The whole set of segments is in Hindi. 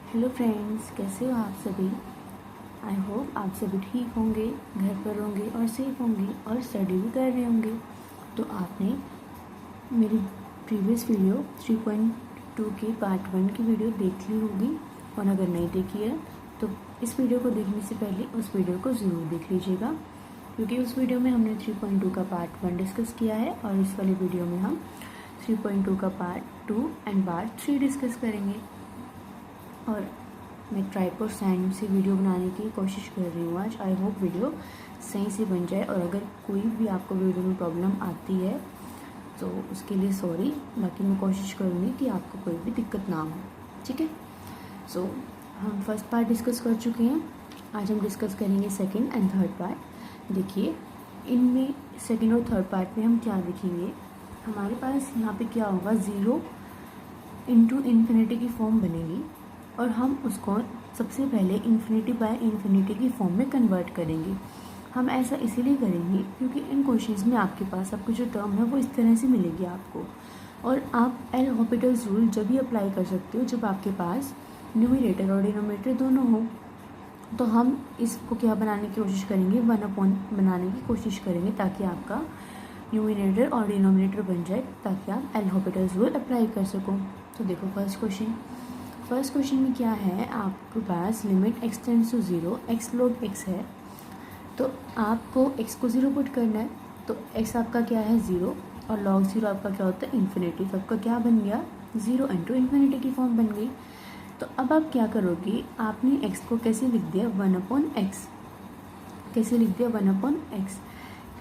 हेलो फ्रेंड्स, कैसे हो आप सभी। आई होप आप सभी ठीक होंगे, घर पर होंगे और सेफ होंगे और स्टडी भी कर रहे होंगे। तो आपने मेरी प्रीवियस वीडियो 3.2 के पार्ट 1 की वीडियो देख ली होगी, और अगर नहीं देखी है तो इस वीडियो को देखने से पहले उस वीडियो को ज़रूर देख लीजिएगा, क्योंकि उस वीडियो में हमने 3.2 का पार्ट 1 डिस्कस किया है और इस वाली वीडियो में हम 3.2 का पार्ट 2 एंड पार्ट 3 डिस्कस करेंगे। और मैं ट्राइपॉड स्टैंड से वीडियो बनाने की कोशिश कर रही हूँ आज। आई होप वीडियो सही से बन जाए, और अगर कोई भी आपको वीडियो में प्रॉब्लम आती है तो उसके लिए सॉरी, बाकी मैं कोशिश करूँगी कि आपको कोई भी दिक्कत ना हो। ठीक है। सो हम फर्स्ट पार्ट डिस्कस कर चुके हैं, आज हम डिस्कस करेंगे सेकेंड एंड थर्ड पार्ट। देखिए, इनमें सेकेंड और थर्ड पार्ट में हम क्या देखेंगे, हमारे पास यहाँ पे क्या होगा, 0 इंटू इन्फिनिटी की फॉर्म बनेगी, और हम उसको सबसे पहले इन्फिनिटी बाय इन्फिनिटी की फॉर्म में कन्वर्ट करेंगे। हम ऐसा इसीलिए करेंगे क्योंकि इन क्वेश्चंस में आपके पास आपकी जो टर्म है वो इस तरह से मिलेगी आपको, और आप एल हॉस्पिटल्स रूल जब भी अप्लाई कर सकते हो जब आपके पास न्यूमरेटर और डिनोमिनेटर दोनों हो। तो हम इसको क्या बनाने की कोशिश करेंगे, 1 बनाने की कोशिश करेंगे, ताकि आपका न्यूमरेटर और डिनोमिनेटर बन जाए, ताकि आप एल हॉस्पिटल्स रूल अप्लाई कर सको। तो देखो फर्स्ट क्वेश्चन में क्या है, आपके पास limit x tends to 0 x log x है। तो आपको x को 0 पुट करना है, तो x आपका क्या है 0 और log 0 आपका क्या होता है इन्फिनिटी। तो आपका क्या बन गया, 0 इंटू इन्फिनिटी की फॉर्म बन गई। तो अब आप क्या करोगे, आपने x को कैसे लिख दिया 1/x, कैसे लिख दिया 1/x।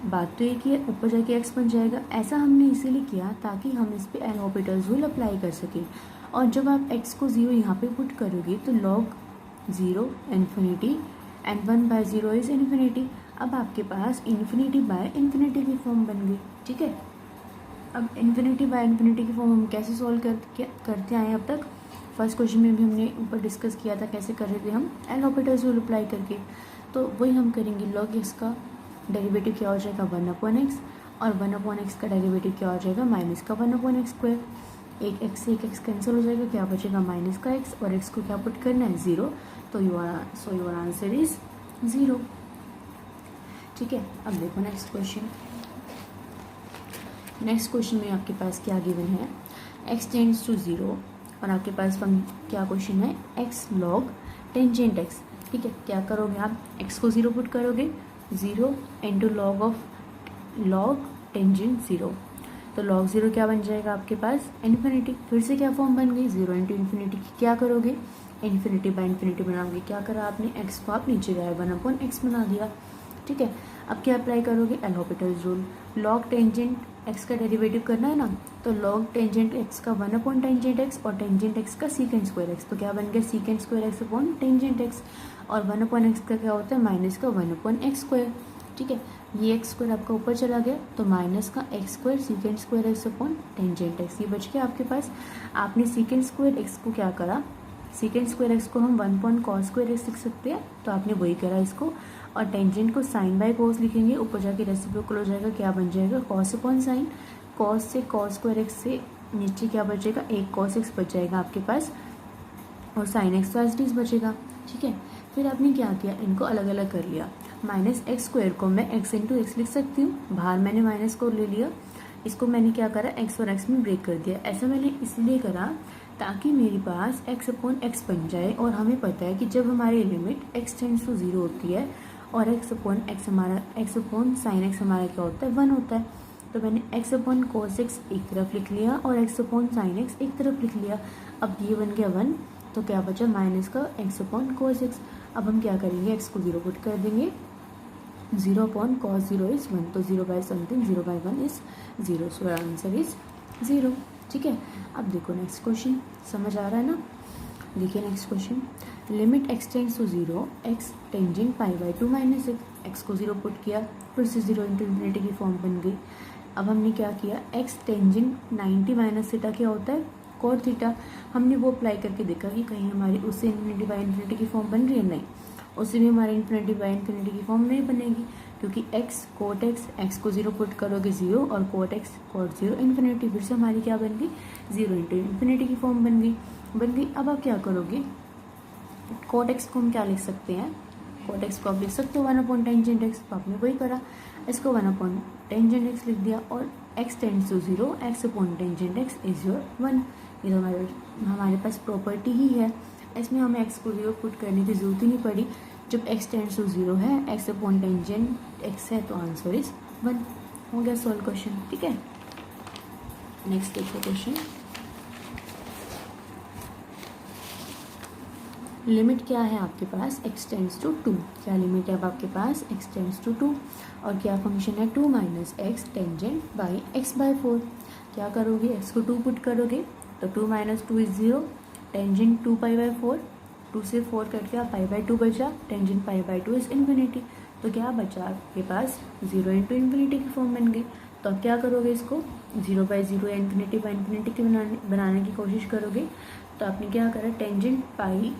बात तो एक ही है, ऊपर जाके x बन जाएगा। ऐसा हमने इसीलिए किया ताकि हम इस पे एल हॉस्पिटल्स रूल अप्लाई कर सकें। और जब आप x को 0 यहाँ पे पुट करोगे तो log 0 infinity and 1/0 is infinity. अब आपके पास इन्फिनिटी बाय इन्फिनिटी की फॉर्म बन गई। ठीक है। अब इन्फिनिटी बाय इन्फिनिटी की फॉर्म हम कैसे सॉल्व करते आए अब तक। फर्स्ट क्वेश्चन में भी हमने ऊपर डिस्कस किया था कैसे कर रहे थे हम एल हॉस्पिटल्स रूल अप्लाई करके। तो वही हम करेंगे, log x का डेरिवेटिव क्या हो जाएगा 1/x, और 1/x का डेरिवेटिव क्या हो जाएगा माइनस का 1/x²। एक x से एक x कैंसिल हो जाएगा, क्या बचेगा माइनस का x, और x को क्या पुट करना है 0। तो योर आंसर इज 0। ठीक है। अब देखो नेक्स्ट क्वेश्चन में आपके पास क्या गिवन है, x टेंड्स टू 0, और आपके पास क्या क्वेश्चन है x log टेंजेंट x। ठीक है। क्या करोगे आप, x को 0 पुट करोगे, 0 इंटू log टेंजेंट 0। तो log 0 क्या बन जाएगा आपके पास इन्फिनिटी। फिर से क्या फॉर्म बन गई 0 इंटू इन्फिनिटी की। क्या करोगे, इन्फिनिटी बाय इन्फिनिटी बनाओगे। क्या करा आपने, x को आप नीचे गए 1/x बना दिया। ठीक है। अब क्या अप्लाई करोगे, L hospitals rule. log tangent x का डेरिवेटिव करना है ना, तो log टेंजेंट x का 1/टेंजेंट x और टेंजेंट x का सीकेंट स्क्वायर x। तो क्या बन गया secant square x upon tangent x, और 1/x का क्या होता है माइनस का 1/x²। ठीक है। ये x² आपका ऊपर चला गया, तो माइनस का x² secant square x upon tangent x। ये बच गया आपके पास। आपने सीकेंट स्क्वायर x को क्या करा, सीकेंट स्क्वायर x को हम 1/cos² x लिख सकते हैं, तो आपने वही करा इसको। और टेंजेंट को साइन बाय कॉस लिखेंगे, ऊपर जाके रेसिप्रोकल हो जाएगा, क्या बन जाएगा कॉस अपॉन साइन। कॉस से cos² x से नीचे क्या बचेगा, एक cos x बच जाएगा आपके पास, और साइन x तो एज इट इज बचेगा। ठीक है। फिर आपने क्या किया, इनको अलग अलग कर लिया। -x² को मैं x इंटू एक्स लिख सकती हूँ, बाहर मैंने माइनस को ले लिया, इसको मैंने क्या करा x और x में ब्रेक कर दिया। ऐसा मैंने इसलिए करा ताकि मेरे पास x अपॉन एक्स बन जाए, और हमें पता है कि जब हमारी लिमिट x टेंड्स टू 0 होती है और x अपॉन साइन x हमारा क्या होता है 1 होता है। तो मैंने x अपॉन cos x एक तरफ लिख लिया और x अपॉन साइन x एक तरफ लिख लिया। अब ये बन गया 1, तो क्या बचा माइनस का x अपॉन cos x। अब हम क्या करेंगे, x को 0 पुट कर देंगे, 0/cos 0 इज 1, तो 0/something 0/1 is 0, so answer is 0। ठीक है। अब देखो नेक्स्ट क्वेश्चन, समझ आ रहा है ना। देखिए next question, limit x tends to 0 x tangent π/2 minus x को 0 पुट किया, फिर से 0 इंटू इन्फिनिटी की फॉर्म बन गई। अब हमने क्या किया, x टेंजेंट 90 माइनस थीटा क्या होता है cot थीटा। हमने वो अप्लाई करके देखा कि कहीं हमारी उससे इन्फिनिटी बाय इन्फिनिटी की फॉर्म बन रही है, नहीं, उससे भी हमारी इन्फिनिटी बाय इन्फिनिटी की फॉर्म नहीं बनेगी, क्योंकि x cot x को 0 पुट करोगे 0, और cot x cot 0 इन्फिनिटी। फिर से हमारी क्या बन गई 0 इंटू इन्फिनिटी की फॉर्म बन गई। अब आप क्या करोगे, कोट एक्स को हम क्या लिख सकते हैं, कोट एक्स को आप लिख सकते हो 1 टेंजेंट एक्स, तो आपने वही करा, इसको 1 टेंजेंट एक्स लिख दिया और x tends to 0 x upon tangent x is your 1। ये तो हमारे पास प्रॉपर्टी ही है, इसमें हमें x को 0 पुट करने की जरूरत ही नहीं पड़ी। जब x टेंड्स टू 0 है, x अपॉन टेंजेंट x है, तो आंसर इज 1। हो गया सॉल्व क्वेश्चन, ठीक है। नेक्स्ट देखो क्वेश्चन, लिमिट क्या है आपके पास, x टेंड्स टू 2, क्या लिमिट है अब आपके पास, x टेंड्स टू 2 और क्या फंक्शन है 2 minus x tangent by x by 4। क्या करोगे, x को 2 पुट करोगे तो 2 minus 2 is 0, tangent 2 pi by 4, 2 से 4 कट गया, पाई बाई 2 बचा, tangent pi by 2 is infinity, तो क्या बचा आपके पास 0 इंटू इन्फिनिटी की फॉर्म बन गई। तो अब क्या करोगे, इसको 0 बाई 0 या इन्फिनिटी बाई इन्फिनिटी की बनाने की कोशिश करोगे। तो आपने क्या करा, टेंजेंट पाई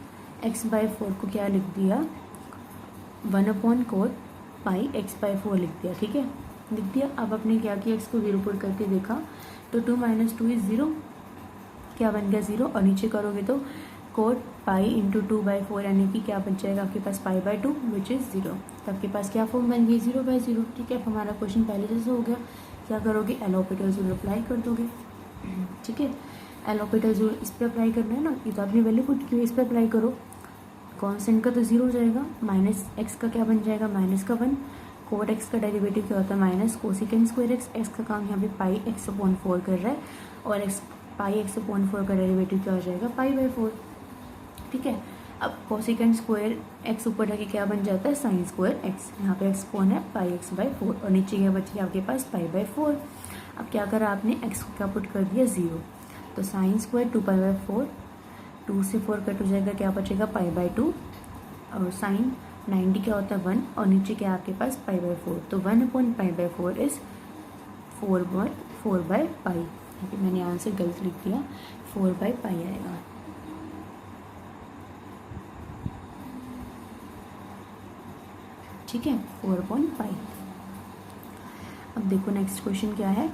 x बाई 4 को क्या लिख दिया, 1 upon coat pi x by 4 लिख दिया, ठीक है, लिख दिया। अब आपने क्या किया, x को 0 पुट करके देखा तो 2 माइनस 2 इज 0, क्या बन गया 0, और नीचे करोगे तो कोट पाई इंटू 2 बाई 4 यानी कि क्या बन जाएगा आपके पास पाई बाई 2 विच इज़ 0। तो आपके पास क्या फॉर्म बन गई 0 बाई 0, ठीक है। अब हमारा क्वेश्चन पहले जैसे हो गया, क्या करोगे, एल ऑपरेटर जरूर अप्लाई कर दोगे, ठीक है। एल ऑपरेटर जरूर इस पर अप्लाई करना है ना, ये तो आपने वैल्यू पुट की, इस पर अप्लाई करो, कॉन्स्टेंट का तो 0 हो जाएगा, माइनस एक्स का क्या बन जाएगा माइनस का 1, कोट एक्स का डेरिवेटिव क्या होता है minus cosecant square x, x का काम यहाँ पे पाई एक्स अपॉन 4 कर रहा है और एक्स पाई एक्स अपॉन 4 का डेरिवेटिव क्या हो जाएगा पाई बाई 4, ठीक है। अब कोसिकेंड स्क्वायर एक्स ऊपर जाके क्या बन जाता है साइन स्क्वायर एक्स, यहाँ पे एक्स कौन है पाई एक्स बाई 4 और नीचे क्या बची आपके पास पाई बाई 4। अब क्या करा आपने, एक्स को क्या पुट कर दिया 0, तो साइन स्क्वायर 2 पाई बाई 4, 2 से 4 कट हो जाएगा, क्या बचेगा पाई बाई 2 और साइन 90 क्या होता है 1 और नीचे क्या आपके पास पाई बाई 4, तो 1 upon pi by 4 is 4 by pi, मैंने आंसर गलत लिख दिया, 4 बाई पाई आएगा, ठीक है, 4 अपॉन पाई। अब देखो नेक्स्ट क्वेश्चन क्या है,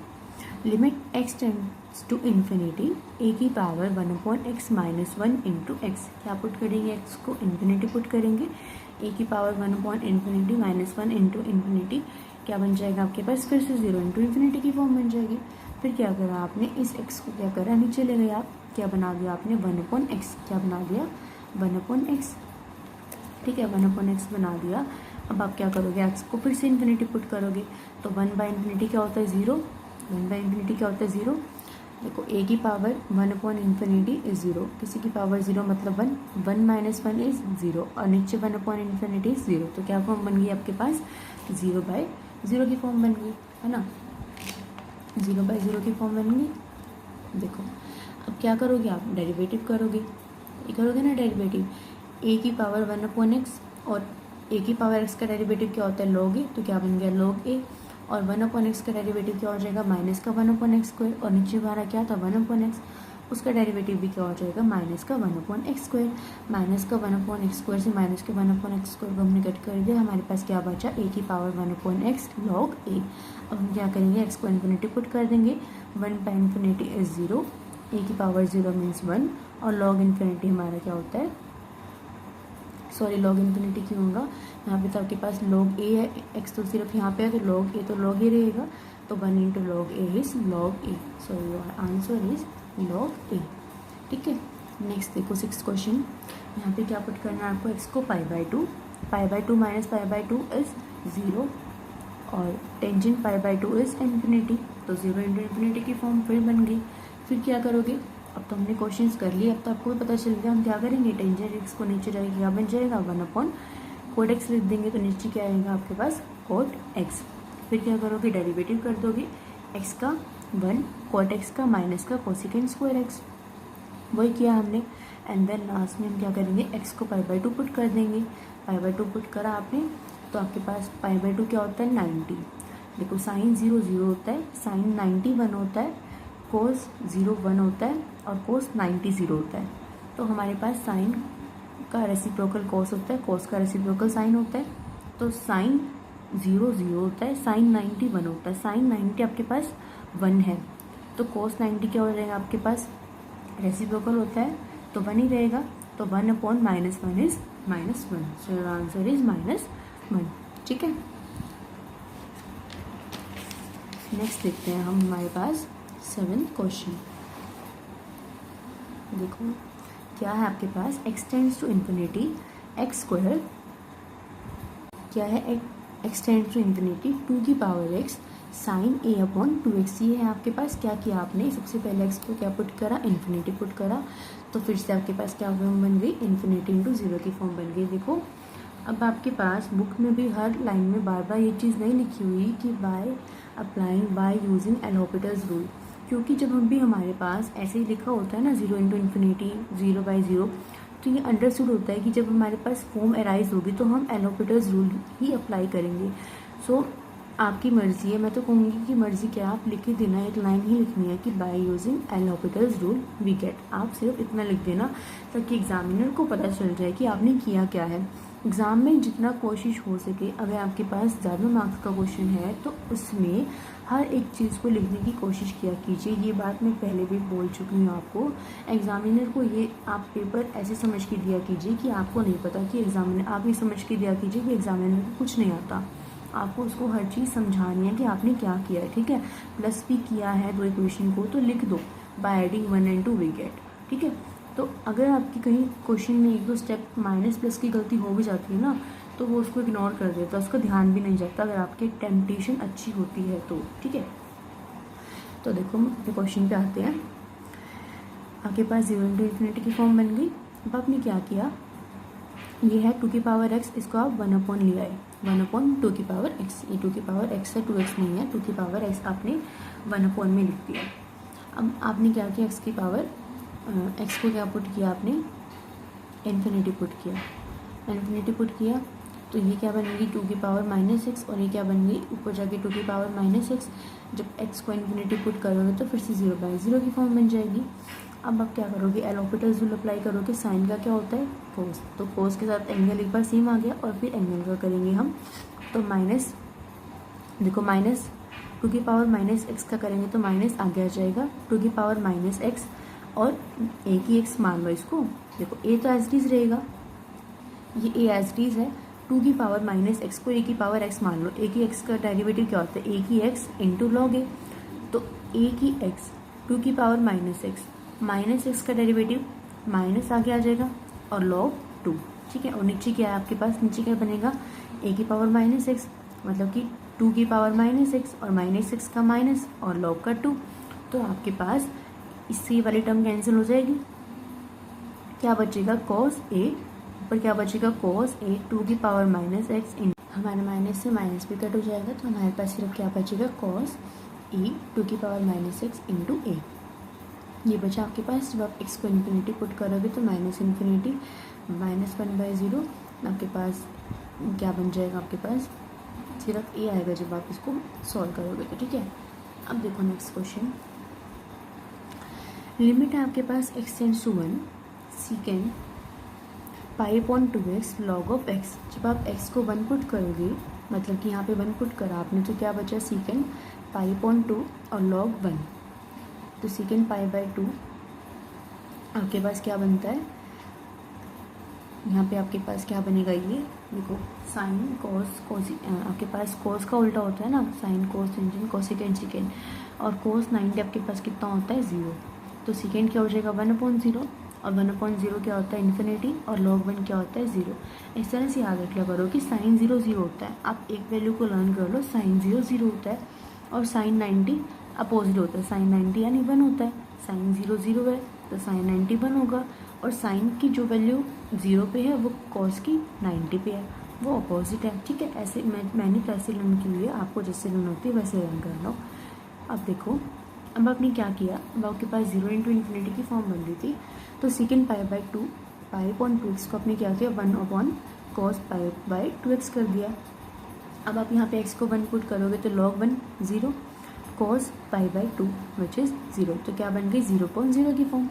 limit x tends to infinity a की power 1 upon x minus 1 into x, क्या पुट करेंगे, एक्स को इन्फिनिटी पुट करेंगे, ए की power 1 upon infinity minus 1 into infinity क्या बन जाएगा आपके पास, फिर से 0 इंटू इन्फिनिटी की फॉर्म बन जाएगी। फिर क्या करा आपने, इस एक्स को क्या करा नीचे ले गए आप, क्या बना दिया आपने 1 अपॉन एक्स, क्या बना दिया 1 अपॉन एक्स, ठीक है, 1 अपॉन एक्स बना दिया। अब आप क्या करोगे, एक्स को फिर से इन्फिनिटी पुट करोगे, तो 1 बाई इन्फिनिटी क्या होता है 0, 1 बाई इन्फिनिटी क्या होता है 0, देखो ए की पावर 1 अपॉन इन्फिनिटी इज 0, किसी की पावर 0 मतलब 1, 1 माइनस 1 इज 0 और नीचे 1 अपॉन इन्फिनिटी इज 0, तो क्या फॉर्म बन गई आपके पास 0 बाई 0 की फॉर्म बन गई, है ना, 0 बाई 0 की फॉर्म बन गई। देखो अब क्या करोगे आप, डेरिवेटिव करोगे, ये करोगे ना डेरिवेटिव, ए की पावर 1 अपॉन एक्स और ए की पावर एक्स का डेरिवेटिव क्या होता है लॉग ए, तो क्या बन गया लॉग ए और 1 अपॉन एक्स का डेरिवेटिव क्या हो जाएगा माइनस का 1 अपॉन एक्स स्क्वायर और नीचे हमारा क्या था 1 अपॉन एक्स, उसका डेरिवेटिव भी क्या हो जाएगा माइनस का 1 अपॉन एक्स स्क्वायर, माइनस का 1 अपॉन एक्स स्क्वायर से माइनस के 1 अपॉन एक्स स्क्वायर को हमने कट कर दिया, हमारे पास क्या बचा ए की पावर 1 अपॉन एक्स लॉग ए। अब हम क्या करेंगे, एक्स को इन्फिनिटी पुट कर देंगे, 1 बाई इन्फिनिटी इज 0, ए की पावर 0 मीन्स 1 और लॉग इन्फिनिटी हमारा क्या होता है, सॉरी लॉग इन्फिनिटी क्यों होगा, यहाँ पे तो आपके पास लॉग ए है, एक्स तो सिर्फ यहाँ पे है तो लॉग ए रहेगा, तो 1 into log a is log a, so your answer is log a, ठीक है। नेक्स्ट देखो 6th क्वेश्चन, यहाँ पे क्या पुट करना है आपको, एक्स को pi by 2 minus pi by 2 is 0 और tangent pi by 2 is infinity, तो 0 इंटू इन्फिनिटी की फॉर्म फिर बन गई। फिर क्या करोगे, अब तो हमने क्वेश्चंस कर लिए, अब तो आपको भी पता चल गया हम क्या करेंगे, टेंजेंट एक्स को नीचे जाएगा क्या बन जाएगा 1 अपॉन कोट एक्स लिख देंगे, तो नीचे क्या आएगा आपके पास कोट एक्स। फिर क्या करोगे, डेरिवेटिव कर दोगे, एक्स का 1 कोट एक्स का माइनस का कोसिकेंड स्क्वायर एक्स, वही किया हमने। एंड देन लास्ट में हम क्या करेंगे, एक्स को पाई बाई 2 पुट कर देंगे, पाई बाई 2 पुट करा आपने तो आपके पास पाई बाई 2 क्या होता है 90, देखो साइन 0 0 होता है, साइन 90 1 होता है, कोस 0 1 होता है और कोस 90 0 होता है, तो हमारे पास साइन का रेसिप्रोकल कोस होता है, कोस का रेसिप्रोकल साइन होता है, तो साइन 0 0 होता है, साइन 90 1 होता है, साइन 90 आपके पास 1 है, तो कोस 90 क्या हो जाएगा आपके पास रेसिप्रोकल होता है तो 1 ही रहेगा, तो 1/-1 इज़ -1, सो आंसर इज -1। ठीक है, नेक्स्ट देखते हैं हम हमारे पास 7th क्वेश्चन। देखो क्या है आपके पास, x tends to infinity x square, क्या है x tends to infinity 2x sine a/2x। ये है आपके पास, क्या किया आपने, सबसे पहले x को क्या पुट करा, इन्फिनिटी पुट करा, तो फिर से आपके पास क्या फॉर्म बन गई, इन्फिनिटी इंटू 0 की फॉर्म बन गई। देखो अब आपके पास बुक में भी हर लाइन में बार बार ये चीज़ नहीं लिखी हुई कि by using L Hopital's rule, क्योंकि जब हम भी हमारे पास ऐसे ही लिखा होता है ना 0 इंटू इन्फिनिटी 0/0, तो ये अंडरस्टूड होता है कि जब हमारे पास फॉर्म अराइज होगी तो हम एल हॉपिटल्स रूल ही अप्लाई करेंगे। सो आपकी मर्जी है, मैं तो कहूँगी कि मर्जी क्या, आप लिख ही देना, एक लाइन ही लिखनी है कि by using L Hopital's rule we get, आप सिर्फ इतना लिख देना ताकि एग्जामिनर को पता चल जाए कि आपने किया क्या है। एग्ज़ाम में जितना कोशिश हो सके, अगर आपके पास ज़्यादा मार्क्स का क्वेश्चन है तो उसमें हर एक चीज़ को लिखने की कोशिश किया कीजिए। ये बात मैं पहले भी बोल चुकी हूँ आपको। एग्ज़ामिनर को ये आप पेपर ऐसे समझ के दिया कीजिए कि आपको नहीं पता कि एग्ज़ामिनर, आप ये समझ के दिया कीजिए कि एग्ज़ामिनर को कुछ नहीं आता, आपको उसको हर चीज़ समझानी है कि आपने क्या किया है। ठीक है, प्लस भी किया है दो इक्वेशन को तो लिख दो, by adding 1 and 2 we get. ठीक है, तो अगर आपकी कहीं क्वेश्चन में 1-2 स्टेप माइनस प्लस की गलती हो भी जाती है ना, तो वो उसको इग्नोर कर देता है, उसका ध्यान भी नहीं जाता अगर आपकी टेम्पटेशन अच्छी होती है तो। ठीक है, तो देखो हम अपने क्वेश्चन पे आते हैं। आपके पास 0 इंटू इन्फिनिटी की फॉर्म बन गई। अब आपने क्या किया, ये है 2x, इसको आप 1/, ले आए 1/2x, ये 2x है, 2x नहीं है, 2x आपने 1/, में लिख दिया। अब आपने क्या किया, x को क्या पुट किया आपने, इन्फिनिटी पुट किया, तो ये क्या बनेगी 2x और ये क्या बन गई ऊपर जाके 2x। जब x को इन्फिनिटी पुट करोगे तो फिर से 0/0 की फॉर्म बन जाएगी। अब आप क्या करोगे, एल हॉपिटल्स रूल अप्लाई करोगे। साइन का क्या होता है, कोस, तो कोस के साथ एंगल एक बार सेम आ गया और फिर एंगल का करेंगे हम, तो माइनस, देखो माइनस 2x का करेंगे तो माइनस आगे आ जाएगा 2x और a की x मान लो इसको। देखो a तो एज इट इज रहेगा, ये a एज इट इज है, 2x को a की पावर x मान लो। a की x का डेरिवेटिव क्या होता है, a की x इंटू लॉग ए, तो a की x 2x -x का डेरिवेटिव माइनस आगे आ जाएगा और लॉग 2। ठीक है, और नीचे क्या है आपके पास, नीचे क्या बनेगा a की पावर -x, मतलब कि 2 की पावर -x और -x का माइनस और लॉग का 2, तो आपके पास इससे वाली टर्म कैंसिल हो जाएगी। क्या बचेगा cos a, ऊपर क्या बचेगा cos a 2x, हमारे माइनस से माइनस भी कट हो जाएगा, तो हमारे पास सिर्फ क्या बचेगा cos a 2x into a। ये बचा आपके पास। जब आप x को इन्फिनिटी पुट करोगे तो -∞ -1/0 आपके पास क्या बन जाएगा, आपके पास सिर्फ a आएगा जब आप इसको सॉल्व करोगे तो। ठीक है, अब देखो नेक्स्ट क्वेश्चन। लिमिट है आपके पास x tends to 1 secant π/2x log of x। जब आप x को 1 पुट करोगे, मतलब कि यहाँ पे 1 पुट करा आपने, तो क्या बचा सीकेंड π/2 और log 1, तो सीकेंड π/2 आपके पास क्या बनता है, यहाँ पे आपके पास क्या बनेगा, ये देखो साइन कोस आपके पास कोस का उल्टा होता है ना, sine cos tangent cosecant second, और कोस 90 आपके पास कितना होता है 0, तो सेकेंड क्या हो जाएगा 1/0 और 1/0 क्या होता है इन्फिनिटी और log 1 क्या होता है 0। इस तरह से याद रख लिया करो कि साइन 0 0 होता है। आप एक वैल्यू को लर्न कर लो, साइन 0 0 होता है और साइन 90 अपोजिट होता है। साइन 90 यानी 1 होता है, साइन 0 0 है तो साइन 90 1 होगा, और साइन की जो वैल्यू 0 पे है वो कॉस की 90 पे है, वो अपोजिट है। ठीक है, ऐसे मैंने तो ऐसे लर्न की हुई है, आपको जैसे लर्न होती है वैसे लर्न कर लो। अब देखो, अब आपने क्या किया, अब आपके पास 0 इंटू इन्फिनिटी की फॉर्म बन रही थी, तो सीकेंड π/2x को आपने क्या किया 1/cos π/2x कर दिया। अब आप यहाँ पे x को 1 पुट करोगे तो log 1 0 cos π/2 विच इज़ 0, तो क्या बन गई 0/0 की फॉर्म।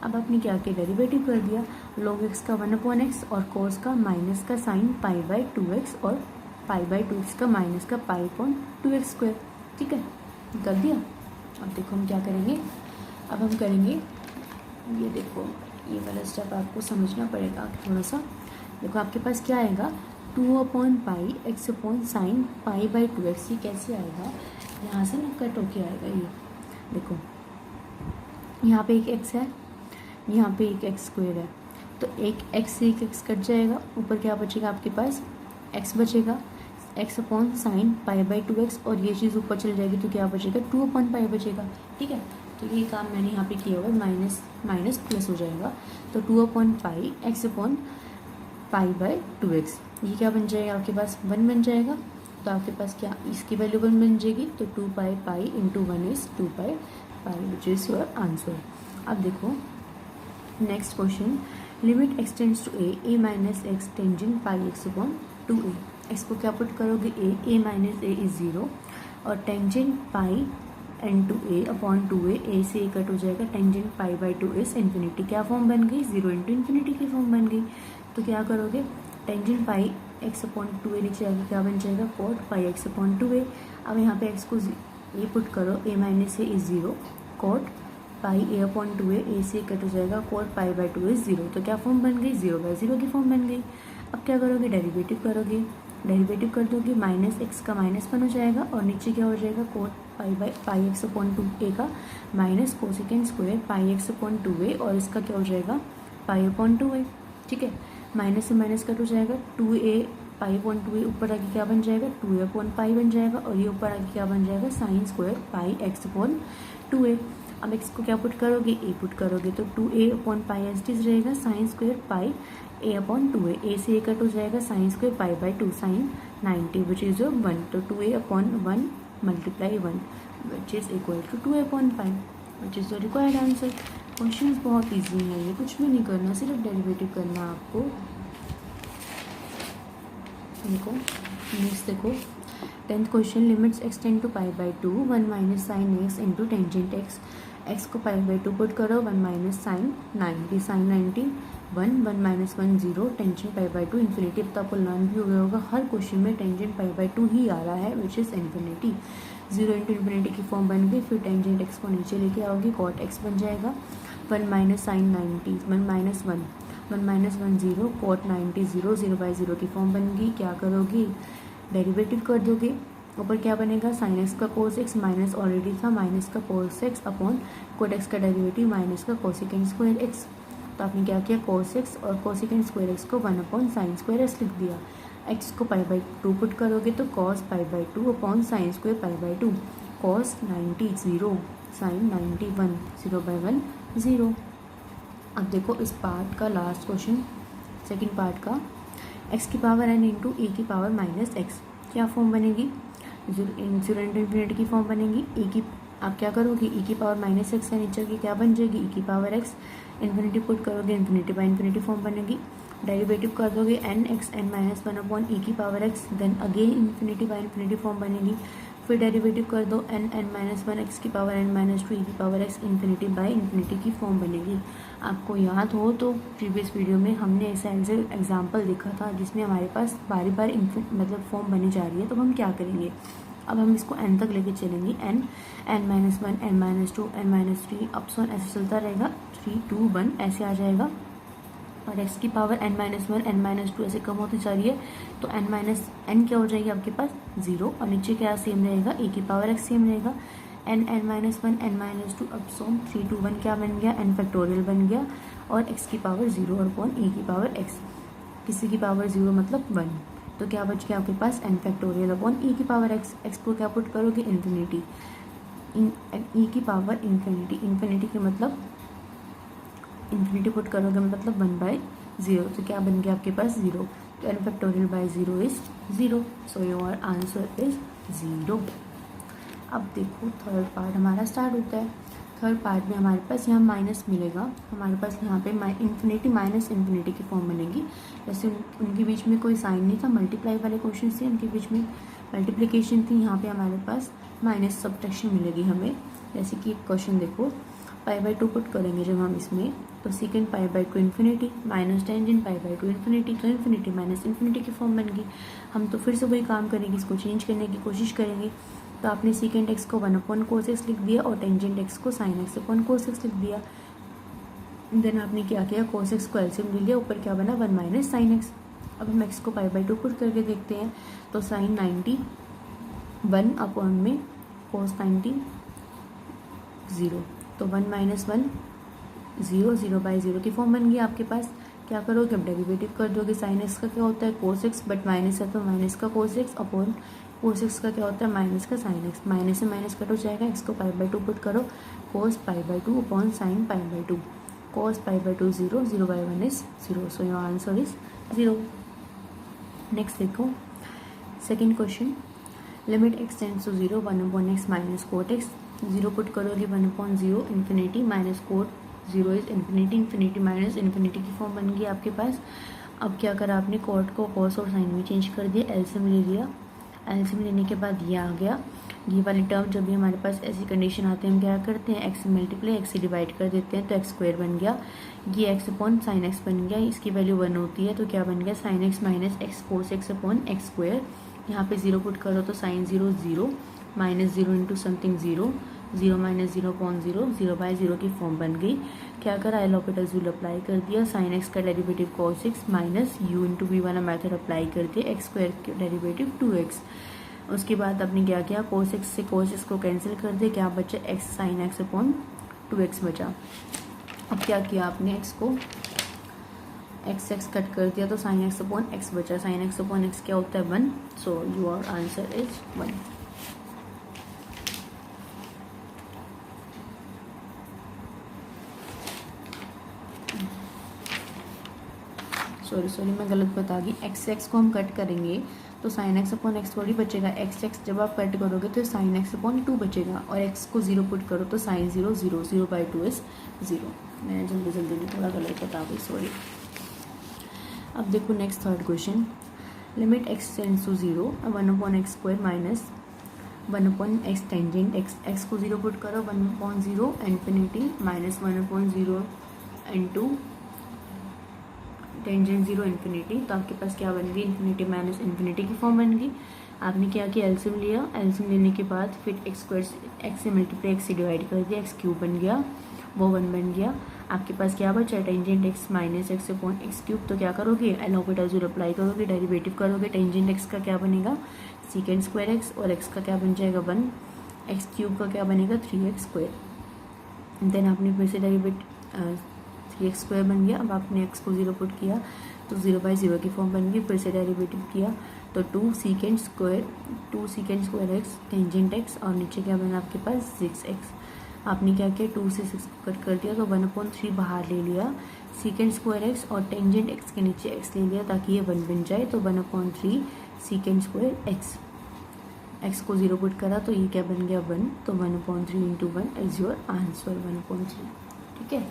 अब आपने क्या किया डेरिवेटिव कर दिया, log x का 1/x और cos का माइनस का साइन π/2x और π/2x का माइनस का π/2x²। ठीक है, कर दिया। अब देखो हम क्या करेंगे, अब हम करेंगे ये देखो ये वाला स्टेप आपको समझना पड़ेगा थोड़ा सा। देखो आपके पास क्या आएगा, 2/पाई x अपॉन साइन π/2x। ये कैसे आएगा, यहाँ से ना कट होके आएगा। ये देखो यहाँ पे एक x है, यहाँ पे एक x स्क्वायर है, तो एक x से एक x कट जाएगा, ऊपर क्या बचेगा आपके पास x बचेगा, x अपॉन साइन π/2x, और ये चीज़ ऊपर चल जाएगी तो क्या बचेगा 2/पाई बचेगा। ठीक है, तो ये काम मैंने यहाँ पे किया हुआ है, माइनस माइनस प्लस हो जाएगा, तो 2/पाई x अपॉन π/2x। ये क्या बन जाएगा आपके पास 1 बन जाएगा, तो आपके पास क्या इसकी वैल्यू 1 बन जाएगी, तो 2π into 1 is 2π which is your answer. अब देखो next question, limit x tends to a minus x tangent pi x upon 2a। इसको क्या पुट करोगे, a माइनस a इज 0 और tangent pi into a upon 2a, a से a कट हो जाएगा, टेंजेंट π/2 इज इन्फिनिटी। क्या फॉर्म बन गई, 0 इंटू इन्फिनिटी की फॉर्म बन गई। तो क्या करोगे, टेंजेंट पाई x अपॉन 2a नीचे आगे क्या बन जाएगा, cot pi x upon 2a। अब यहाँ पे x को ये पुट करो, a minus a is 0 cot pi a upon 2a, a से कट हो जाएगा, कॉट π/2 इज 0। तो क्या फॉर्म बन गई, 0/0 की फॉर्म बन गई। अब क्या करोगे, डेरिवेटिव करोगे, डेरिवेटिव कर दोगे, माइनस एक्स का -1 हो जाएगा और नीचे क्या हो जाएगा, कोट पाई एक्स अपॉन 2a का minus cosecant square pi x upon 2a, और इसका क्या हो जाएगा पाई अपॉन 2a। ठीक है, माइनस से माइनस कट हो जाएगा, 2a पाई अपॉन 2a ऊपर आके क्या बन जाएगा 2a अपॉन पाई बन जाएगा, और ये ऊपर आके क्या बन जाएगा साइन स्क्वायर पाई एक्स अपॉन 2a। अब x को क्या पुट करोगे, a पुट करोगे, तो 2a upon pi as it is रहेगा, sine square pi a upon 2a, a से a कट हो जाएगा, sine square π/2 sine 90 which is your 1, तो 2a upon 1 multiply 1 which is equal to 2a upon pi which is your required answer. Question बहुत ईजी है, ये कुछ भी नहीं करना, सिर्फ डेरिवेटिव करना आपको। देखो नेक्स्ट देखो 10th question, limits x tend to π/2, 1 minus sine x into tangent x को π/2 पुट करो, 1 minus sine 90, sine 90 1 minus 1 0, tangent π/2 infinity. तो आपको लर्न भी हो गया होगा, हर क्वेश्चन में टेंजेंट π/2 ही आ रहा है which is infinity. 0 into infinity की फॉर्म बन गई, फिर टेंजेंट x को नीचे लेके आओगे, कॉट x बन जाएगा, 1 माइनस साइन 90, 1 माइनस 1 0, कॉट 90 0, 0/0 की फॉर्म बन गई। क्या करोगे, डेरिवेटिव कर दोगे, ऊपर क्या बनेगा साइन एक्स का कोस एक्स, माइनस ऑलरेडी था माइनस का कोस एक्स अपॉन कोट एक्स का डेरिवेटिव माइनस का कोसेकेंड स्क्वायर एक्स। तो आपने क्या किया, कोस एक्स और कोसेकेंड स्क्वायर एक्स को 1 अपॉन साइन स्क्वायर एक्स लिख दिया। एक्स को π/2 पुट करोगे तो cos π/2 upon sine square π/2, cos 90 0, sine 90 1, 0/1 0। अब देखो इस पार्ट का लास्ट क्वेश्चन, सेकेंड पार्ट का, एक्स की पावर n इंटू ए की पावर माइनस एक्स, क्या फॉर्म बनेगी, 0 इंटू इन्फिनिटी की फॉर्म बनेगी। ए की आप क्या करोगे, e की पावर माइनस एक्स है, नीचे की क्या बन जाएगी e की पावर x, इन्फिनिटी पुट करोगे, इन्फिनिटी बाय इन्फिनिटी फॉर्म बनेगी। डेरिवेटिव कर दोगे n x n minus 1 upon e की power x, then again infinity by infinity form बनेगी। फिर डेरिवेटिव कर दो n n माइनस 1 x की पावर n माइनस 2 e की power x, infinity by infinity की फॉर्म बनेगी। आपको याद हो तो प्रीवियस वीडियो में हमने ऐसा एग्जाम्पल देखा था जिसमें हमारे पास बारी बारी मतलब फॉर्म बनी जा रही है, तो हम क्या करेंगे, अब हम इसको n तक लेके चलेंगे, n minus 1 n minus 2 n minus 3 up so ऐसे चलता रहेगा, 3 2 1 ऐसे आ जाएगा। और x की power n minus 1 n minus 2 ऐसे कम होती जा रही है, तो n माइनस n क्या हो जाएगी आपके पास 0, और नीचे क्या सेम रहेगा e की पावर x सेम रहेगा, n minus 1 n minus 2 up so 3 2 1 क्या बन गया, n फैक्टोरियल बन गया, और x की पावर 0 और अपॉन e की पावर x, किसी की पावर 0 मतलब 1, तो क्या बच गया आपके पास n फैक्टोरियल अपॉन e की पावर x। x को क्या पुट करोगे, इन्फिनिटी, e की पावर इन्फिनिटी, इन्फिनिटी के मतलब इन्फिनिटी पुट करोगे मतलब 1/0, तो क्या बन गया आपके पास 0, तो n factorial by 0 is 0, so your answer is 0। अब देखो थर्ड पार्ट हमारा स्टार्ट होता है। थर्ड पार्ट में हमारे पास यहाँ माइनस मिलेगा, हमारे पास यहाँ पे इन्फिनिटी माइनस इन्फिनिटी की फॉर्म बनेगी। जैसे उनके बीच में कोई साइन नहीं था, मल्टीप्लाई वाले क्वेश्चन थे, उनके बीच में मल्टीप्लिकेशन थी, यहाँ पे हमारे पास माइनस सब्ट्रैक्शन मिलेगी हमें। जैसे कि एक क्वेश्चन देखो, π/2 पुट करेंगे जब हम इसमें, तो second π/2 infinity minus tangent π/2 infinity, तो इन्फिनिटी माइनस इन्फिनिटी की फॉर्म बन गई। हम तो फिर से वही काम करेंगे, इसको चेंज करने की कोशिश करेंगे। तो आपने सेकेंड एक्स को 1 अपॉन कोस एक्स लिख दिया और टेंजेंट एक्स को sine x upon cos x लिख दिया। देन आपने क्या किया, cos x को एलसीएम ले लिया, ऊपर क्या बना 1 माइनस साइन एक्स। अब हम x को पाई/2 पुट करके देखते हैं, तो साइन 90 1 अपॉन में cos 90 0, तो 1 माइनस 1 0, 0/0 की फॉर्म बन गई आपके पास। क्या करोगे, अब डेरिवेटिव कर दोगे। साइन एक्स का क्या होता है cos x, बट माइनस है तो माइनस का cos x upon cos x का क्या होता है माइनस का साइन एक्स। माइनस से माइनस कट हो जाएगा, x को पाई/2 पुट करो, cos पाई/2 अपॉन साइन पाई/2, cos पाई/2 0, 0/1 is 0, so your answer is 0। Next देखो second question, limit x tends to 0 1 upon x minus cot x। 0 put करोगे 1/0 infinity minus cot 0 is infinity, infinity minus infinity की फॉर्म बन गई आपके पास। अब क्या करा आपने, कोट को कॉस और साइन में चेंज कर दिया, एलसीएम ले लिया। एलसीएम लेने के बाद ये आ गया, ये वाली टर्म जब भी हमारे पास ऐसी कंडीशन आते हैं हम क्या करते हैं, एक्स से मल्टीप्लाई एक्स से डिवाइड कर देते हैं, तो एक्स स्क्वायर बन गया। ये एक्स अपॉन साइन एक्स बन गया, इसकी वैल्यू 1 होती है, तो क्या बन गया sine x minus x cos x upon x square. यहाँ पे 0 पुट करो तो sine 0 0 minus 0 into something 0, 0 minus 0 upon 0, 0/0 की फॉर्म बन गई। क्या करा, एल हॉस्पिटल्स रूल अप्लाई कर दिया, साइन एक्स का derivative cos x minus u into v वाला मेथड अप्लाई कर दिया, एक्स स्क्वायर का डेरिवेटिव 2x। उसके बाद आपने क्या किया, cos x से cos x को कैंसिल कर दिया, क्या बचा x sine x upon 2x बचा। अब क्या किया आपने, x को x कट कर दिया, तो साइन एक्स अपॉन एक्स बचा। साइन एक्स अपॉन एक्स क्या होता है 1, सो योर आंसर इज 1। सॉरी मैं गलत बता गई, x को हम कट करेंगे तो साइन एक्स अपॉन एक्स थोड़ी बचेगा, x जब आप कट करोगे तो साइन एक्स अपॉन 2 बचेगा, और x को 0 पुट करो तो साइन 0 0, 0/2 इज 0। मैं जल्दी नहीं थोड़ा गलत बता गई, सॉरी। अब देखो next third question, limit x tends to 0 1 upon x square minus 1 upon x tangent x को 0 पुट करो, 1/0 infinity minus 1/0 into tangent 0 infinity, तो आपके पास क्या बन गई, इन्फिनिटी माइनस इन्फिनिटी की फॉर्म बन गई। आपने क्या किया, एलसीएम लिया, एलसीएम लेने के बाद फिर एक्स से मल्टीप्लाई एक्स से डिवाइड कर दिया, एक्स क्यूब बन गया, वो 1 बन गया। आपके पास क्या बचा, tangent x minus x upon x cube, तो क्या करोगे, एल हॉस्पिटल्स रूल अप्लाई करोगे, डेरिवेटिव करोगे, टेंजेंट एक्स का क्या बनेगा सीकेंड स्क्वायर एक्स, और एक्स का क्या बन जाएगा 1, एक्स क्यूब का क्या बनेगा 3x स्क्वायर। देन आपने फिर से डेरिवेटिव 3x स्क्वायर बन गया। अब आपने x को 0 पुट किया तो 0/0 की फॉर्म बन गई, फिर से डेरिवेटिव किया तो 2 secant square x tangent x, और नीचे क्या बना आपके पास 6x। आपने क्या किया, 2 से 6 को कट कर दिया तो 1/3 बाहर ले लिया, सीकेंड स्क्वायर एक्स और टेंजेंट एक्स के नीचे x ले लिया ताकि ये 1 बन जाए, तो 1/3 सीकेंड स्क्वायर एक्स को 0 पुट करा तो ये क्या बन गया 1, तो 1/3 इंटू 1 इज योर आंसर 1/3। ठीक है,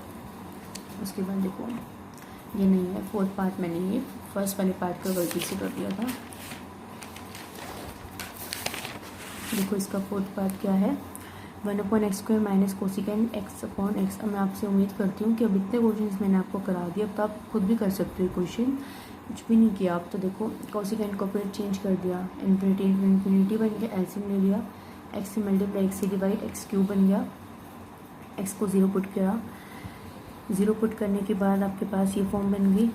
उसके बाद देखो ये नहीं है, फोर्थ पार्ट में नहीं है, फर्स्ट वाले पार्ट को गलती से कर दिया था। देखो इसका फोर्थ पार्ट क्या है, 1 upon x square minus cosecant x upon x. अब मैं आपसे उम्मीद करती हूँ कि अब इतने क्वेश्चन मैंने आपको करा दिया, अब तो आप खुद भी कर सकते हो क्वेश्चन, कुछ भी नहीं किया आप तो। देखो कोसिकेंड को फिर चेंज कर दिया, इन्फिनिटी बन गया, एलसीएम ले लिया, एक्स से मल्टीप्लाई एक्स से डिवाइड, एक्स क्यूब बन गया, एक्स को 0 पुट किया, 0 पुट करने के बाद आपके पास ये फॉर्म बन गई,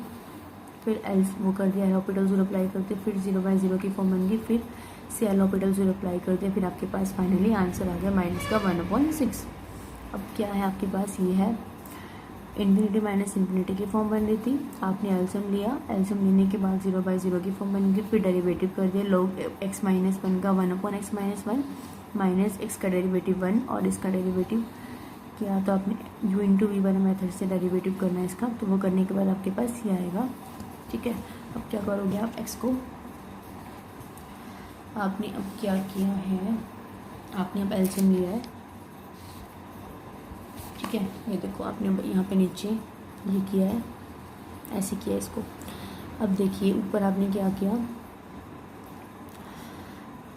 फिर एल वो कर दिया, एल हॉस्पिटल्स रूल अप्लाई करते, फिर 0/0 की फॉर्म बन गई, फिर से एल हॉस्पिटल्स रूल अप्लाई करते, फिर आपके पास फाइनली आंसर आ गया माइनस का 1/6। अब क्या है आपके पास, ये है इन्फिनिटी माइनस इन्फिनिटी की फॉर्म बन रही थी, आपने एलसीएम लिया, एलसीएम लेने के बाद 0/0 की फॉर्म बन गई, फिर डेरिवेटिव कर दिया, log x माइनस 1 का 1 upon x minus 1 minus x का डेरिवेटिव 1 और इसका डेरिवेटिव किया, तो आपने u इंटू वी वाले मेथड से डेरिवेटिव करना है इसका, तो वो करने के बाद आपके पास ये आएगा। ठीक है, अब क्या करोगे आप, x को आपने अब क्या किया है, आपने अब एलसीएम लिया है। ठीक है, ये देखो आपने यहाँ पे नीचे ये किया है, ऐसे किया इसको। अब देखिए ऊपर आपने क्या किया,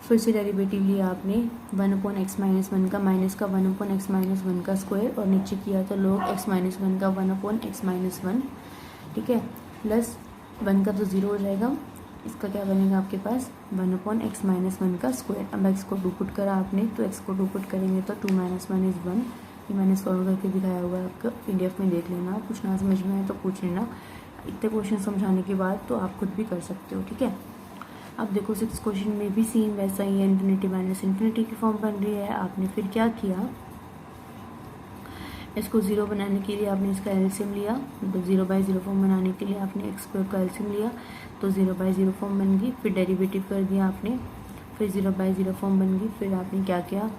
फिर से डेरिवेटिव लिया आपने 1 अपॉन एक्स माइनस 1 का माइनस का 1 अपॉन एक्स माइनस 1 का स्क्वायर, और नीचे किया तो log x माइनस 1 का 1 अपॉन एक्स माइनस 1। ठीक है, प्लस 1 का तो 0 हो जाएगा, इसका क्या बनेगा आपके पास 1 अपॉन एक्स माइनस 1 का स्क्वायर। अब x को 2 पुट करा आपने, तो x को 2 पुट करेंगे तो 2 - 1 इज़ 1, ये मैंने सॉल्व करके दिखाया हुआ है आपका, PDF में देख लेना, कुछ ना समझ में आए तो पूछ लेना। इतने क्वेश्चन समझाने के बाद तो आप खुद भी कर सकते हो, ठीक है। अब देखो 6 क्वेश्चन में भी सेम वैसा ही है, इन्फिनिटी माइनस इन्फिनिटी की फॉर्म बन रही है। आपने फिर क्या किया, इसको 0 बनाने के लिए आपने इसका एलसीएम लिया, तो 0/0 फॉर्म बनाने के लिए आपने x² का एलसीएम लिया, तो 0/0 फॉर्म बन गई। फिर डेरिवेटिव कर दिया आपने, फिर 0/0 फॉर्म बन गई। फिर आपने क्या किया,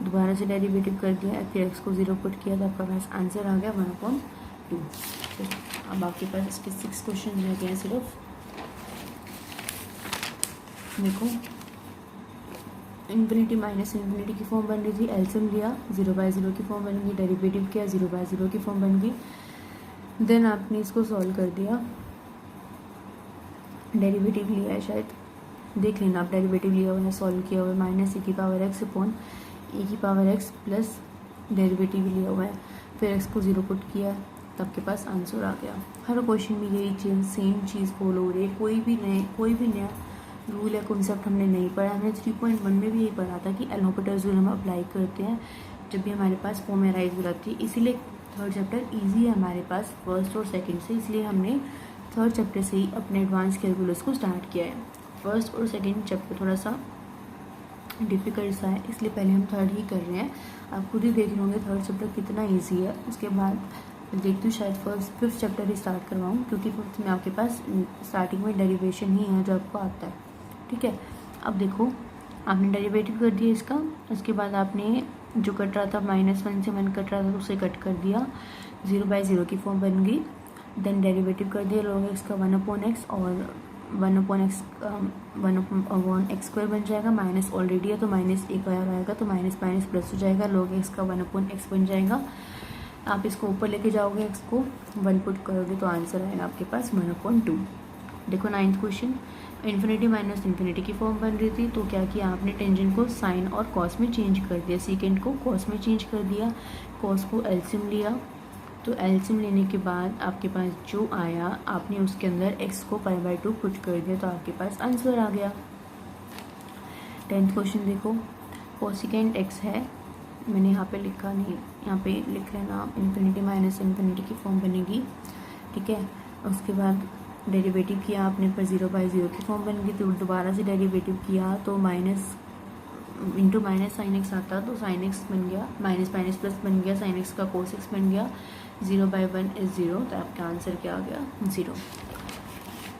दोबारा से डेरिवेटिव कर दिया, फिर x को 0 पुट किया, तो आपका पास आंसर आ गया 1/2। अब आपके पास इसके 6 क्वेश्चन रह गए हैं सिर्फ। देखो इन्फिनिटी माइनस इन्फिनिटी की फॉर्म बन रही थी, एलसीएम लिया, 0/0 की फॉर्म बन गई, डेरिवेटिव किया, 0/0 की फॉर्म बन गई। देन आपने इसको सॉल्व कर दिया, डेरिवेटिव लिया है शायद, देख लेना आप, डेरिवेटिव लिया हुआ है, सॉल्व किया हुआ है, -e⁻x upon e⁻x plus derivative लिया हुआ है, फिर x को 0 पुट किया, तो आपके पास आंसर आ गया। हर क्वेश्चन में यही चीज़, सेम चीज़ फॉलो हो रही है, कोई भी नया रूल या कॉन्सेप्ट हमने नहीं पढ़ा। हमने 3.1 में भी यही पढ़ा था कि एल हॉपिटल्स रूल हम अप्लाई करते हैं जब भी हमारे पास फॉर्म अराइज हो जाती है, इसीलिए थर्ड चैप्टर ईजी है हमारे पास फर्स्ट और सेकंड से, इसलिए हमने थर्ड चैप्टर से ही अपने एडवांस कैलकुलस को स्टार्ट किया है। फर्स्ट और सेकंड चैप्टर थोड़ा सा डिफ़िकल्ट सा है, इसलिए पहले हम थर्ड ही कर रहे हैं। आप खुद ही देख लोगे थर्ड चैप्टर कितना ईजी है। उसके बाद देखती हूँ शायद फिफ्थ चैप्टर ही स्टार्ट करवाऊँ, क्योंकि फिफ्थ में आपके पास स्टार्टिंग में डेरिवेशन ही है जो आपको आता है, ठीक है। अब देखो आपने डेरिवेटिव कर दिया इसका, उसके बाद आपने जो कट रहा था -1 से 1 कट रहा था तो उसे कट कर दिया, 0/0 की फॉर्म बन गई। देन डेरिवेटिव कर दिया log x का 1/x और 1/x² बन जाएगा, माइनस ऑलरेडी है तो -1 आएगा, तो माइनस प्लस हो जाएगा, log x का 1/x बन जाएगा। आप इसको ऊपर लेके जाओगे, x को 1 पुट करोगे तो आंसर आएगा आपके पास 1/2। देखो 9th question, infinity minus infinity की फॉर्म बन रही थी, तो क्या किया आपने, टेंजेंट को साइन और कॉस में चेंज कर दिया, सीकेंट को कॉस में चेंज कर दिया, कॉस को एलसीएम लिया, तो एलसीएम लेने के बाद आपके पास जो आया आपने उसके अंदर x को π/2 पुट कर दिया, तो आपके पास आंसर आ गया। 10th क्वेश्चन देखो, कोसिकेंट x है, मैंने यहाँ पे लिखा नहीं, यहाँ पे लिख लेना, इन्फिनिटी माइनस इन्फिनिटी की फॉर्म बनेगी, ठीक है। उसके बाद डेरिवेटिव किया आपने, पर 0/0 की फॉर्म बन गई, तो दोबारा से डेरिवेटिव किया तो minus into minus sine x आता, तो साइन एक्स बन गया, माइनस प्लस बन गया, साइन एक्स का कोस एक्स बन गया, 0/1 इज 0, तो आपका आंसर क्या आ गया 0।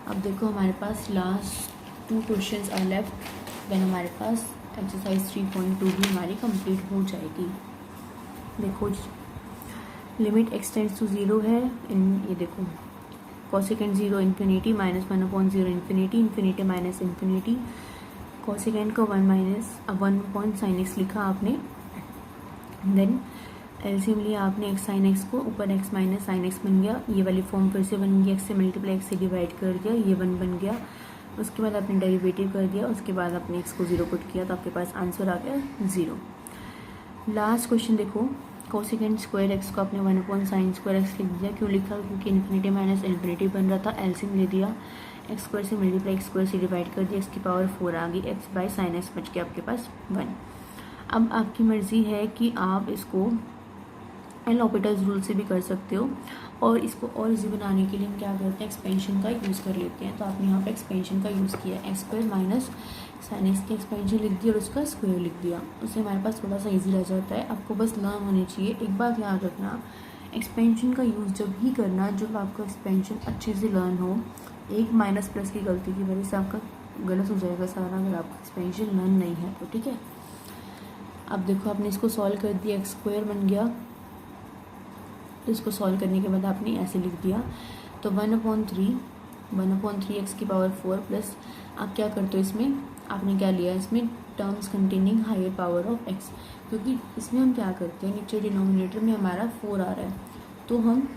अब देखो हमारे पास last 2 questions are left, then हमारे पास एक्सरसाइज 3.2 भी हमारी कंप्लीट हो जाएगी। देखो लिमिट x टेंड्स टू 0 है, ये देखो cosecant 0 infinity -1/0 infinity, infinity minus infinity, cosecant का 1 sin x लिखा आपने, देन एलसीएम लिया आपने x sin x को, ऊपर x माइनस sin x बन गया, ये वाली फॉर्म फिर से बन गई, x से मल्टीप्लाई x से डिवाइड कर दिया, ये 1 बन गया। उसके बाद आपने डेरिवेटिव कर दिया, उसके बाद आपने x को 0 पुट किया, तो आपके पास आंसर आ गया 0। लास्ट क्वेश्चन देखो, कोसेकेंट स्क्वायर x को आपने 1/sin² x लिख दिया, क्यों लिखा, क्योंकि इन्फिनिटी माइनस इन्फिनिटी बन रहा था, एलसीएम ले दिया, x² से मल्टीप्लाई x² से डिवाइड कर दिया, इसकी पावर 4 आ गई, x/sin x बच गया आपके पास 1। अब आपकी मर्ज़ी है कि आप इसको एल हॉपिटल्स रूल से भी कर सकते हो, और इसको और इजी बनाने के लिए हम क्या करते हैं, एक्सपेंशन का यूज़ कर लेते हैं। तो आपने यहाँ पे एक्सपेंशन का यूज़ किया, x² माइनस साइन एक्स की एक्सपेंशन लिख दिया और उसका स्क्वायर लिख दिया, उससे हमारे पास थोड़ा सा इजी रह जाता है। आपको बस लर्न होनी चाहिए। एक बात याद रखना, एक्सपेंशन का यूज़ जब ही करना जब आपका एक्सपेंशन अच्छे से लर्न हो। एक माइनस प्लस की गलती की वजह से आपका गलत हो जाएगा सारा, अगर आपका एक्सपेंशन लर्न नहीं है तो, ठीक है। अब देखो आपने इसको सॉल्व कर दिया, x² बन गया, तो इसको सॉल्व करने के बाद आपने ऐसे लिख दिया, तो 1/3 x की पावर 4 प्लस आप क्या करते हो, इसमें आपने क्या लिया, इसमें terms containing higher power of x, क्योंकि इसमें हम क्या करते हैं, नीचे डिनोमिनेटर में हमारा 4 आ रहा है तो हम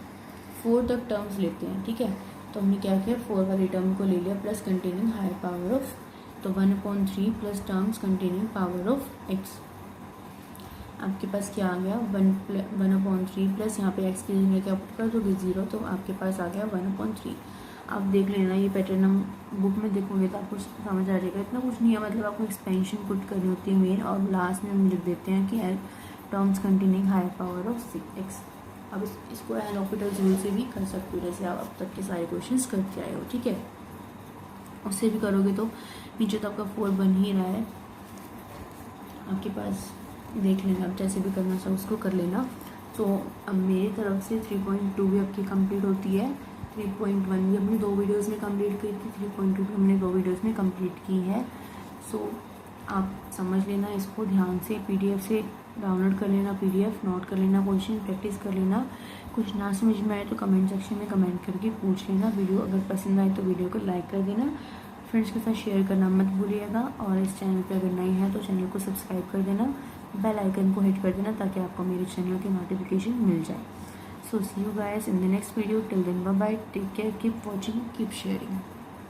4 तक टर्म्स लेते हैं, ठीक है। तो हमने क्या किया, 4 वाली टर्म को ले लिया plus containing higher power of, तो 1/3 plus terms containing power of x, आपके पास क्या आ गया 1/3 प्लस यहाँ पे x की जगह क्या पुट कर दोगे 0, तो आपके पास आ गया 1/3। आप देख लेना, ये पैटर्न हम बुक में देखोगे तो आपको समझ आ जाएगा, इतना कुछ नहीं है, मतलब आपको एक्सपेंशन पुट करनी होती है मेन, और लास्ट में हम लिख देते हैं कि terms containing higher power of 6x। अब इसको एल हॉस्पिटल्स रूल से भी कर सकते हो, जैसे आप अब तक के सारे क्वेश्चंस करते आए हो, ठीक है। उससे भी करोगे तो नीचे तो आपका 4 बन ही रहा है आपके पास, देख लेना आप जैसे भी करना चाहो उसको कर लेना। तो अब मेरी तरफ से 3.2 भी आपकी कंप्लीट होती है, 3.1 भी हमने 2 वीडियोस में कंप्लीट की थी, 3.2 भी हमने 2 वीडियोस में कंप्लीट की है। सो आप समझ लेना इसको ध्यान से, पीडीएफ से डाउनलोड कर लेना, पीडीएफ नोट कर लेना, क्वेश्चन प्रैक्टिस कर लेना। कुछ ना समझ में आए तो कमेंट सेक्शन में कमेंट करके पूछ लेना। वीडियो अगर पसंद आए तो वीडियो को लाइक कर देना, फ्रेंड्स के साथ शेयर करना मत भूलिएगा, और इस चैनल पर अगर नए हैं तो चैनल को सब्सक्राइब कर देना, बेल आइकन को हिट कर देना ताकि आपको मेरे चैनल की नोटिफिकेशन मिल जाए। So see you guys in the next video, till then bye bye, take care, keep watching, keep sharing.